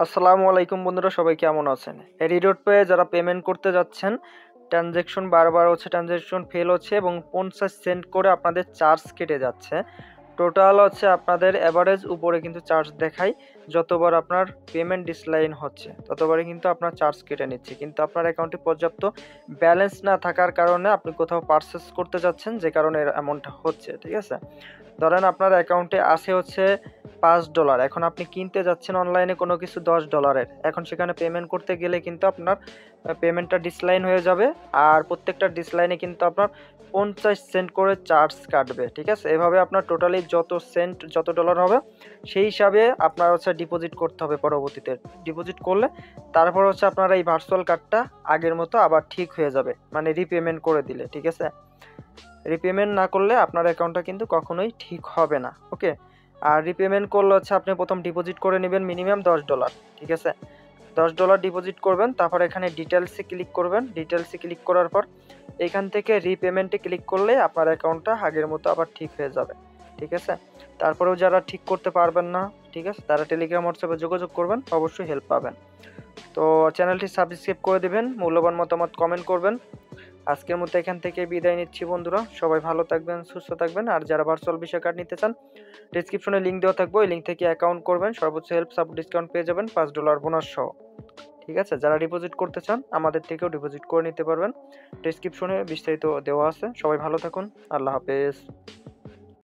আসসালামু আলাইকুম বন্ধুরা, সবাই কেমন আছেন? রিডট পে যারা পেমেন্ট করতে যাচ্ছেন, ট্রানজ্যাকশন বারবার হচ্ছে, ট্রানজ্যাকশন ফেল হচ্ছে এবং 50 সেন্ট করে আপনাদের চার্জ কেটে যাচ্ছে। টোটাল হচ্ছে আপনাদের এভারেজ উপরে কিন্তু চার্জ দেখায়, যতবার আপনার পেমেন্ট ডিসলাইন হচ্ছে ততবারই কিন্তু আপনার চার্জ কেটে নিচ্ছে। কিন্তু আপনার অ্যাকাউন্টে পর্যাপ্ত ব্যালেন্স না থাকার কারণে আপনি কোথাও পারচেস করতে যাচ্ছেন, যে কারণে এমনটা হচ্ছে। ঠিক আছে, ধরেন আপনার অ্যাকাউন্টে আছে হচ্ছে $5, এখন আপনি কিনতে যাচ্ছেন অনলাইনে কোনো কিছু $10, এখন সেখানে পেমেন্ট করতে গেলে কিন্তু আপনার পেমেন্টটা ডিসলাইন হয়ে যাবে, আর প্রত্যেকটা ডিসলাইনে কিন্তু আপনার 50 সেন্ট করে চার্জ কাটবে। ঠিক আছে, এভাবে আপনার টোটালি যত ডলার হবে সেই হিসাবে আপনার হচ্ছে ডিপোজিট করতে হবে। পরবর্তীতে ডিপোজিট করলে তারপর হচ্ছে আপনার এই ভার্চুয়াল কার্ডটা আগের মতো আবার ঠিক হয়ে যাবে, মানে রিপেমেন্ট করে দিলে। ঠিক আছে, রিপেমেন্ট না করলে আপনার অ্যাকাউন্টটা কিন্তু কখনোই ঠিক হবে না। ওকে, আর রিপেমেন্ট করলে হচ্ছে আপনি প্রথম ডিপোজিট করে নেবেন মিনিমাম $10। ঠিক আছে, $10 ডিপোজিট করবেন, তারপর এখানে ডিটেলসে ক্লিক করবেন। ডিটেলসে ক্লিক করার পর এখান থেকে রিপেমেন্টে ক্লিক করলে আপনার অ্যাকাউন্টটা আগের মতো আবার ঠিক হয়ে যাবে। ঠিক আছে, তারপরেও যারা ঠিক করতে পারবেন না, ঠিক আছে, তারা টেলিগ্রাম হোয়াটসঅ্যাপে যোগাযোগ করবেন, অবশ্যই হেল্প পাবেন। তো চ্যানেলটি সাবস্ক্রাইব করে দিবেন, মূল্যবান মতামত কমেন্ট করবেন। আজকের মতো এখান থেকে বিদায় নিচ্ছি বন্ধুরা, সবাই ভালো থাকবেন, সুস্থ থাকবেন। আর যারা ভার্চুয়াল ভিসা কার্ড নিতে চান, ডেসক্রিপশনে লিঙ্ক দেওয়া থাকবে, ওই লিঙ্ক থেকে অ্যাকাউন্ট করবেন, সর্বোচ্চ হেল্প সাপোর্ট ডিসকাউন্ট পেয়ে যাবেন $5 বোনাস সহ। ঠিক আছে, যারা ডিপোজিট করতে চান আমাদের থেকেও ডিপোজিট করে নিতে পারবেন, ডেসক্রিপশনে বিস্তারিত দেওয়া আছে। সবাই ভালো থাকুন, আল্লাহ হাফেজ।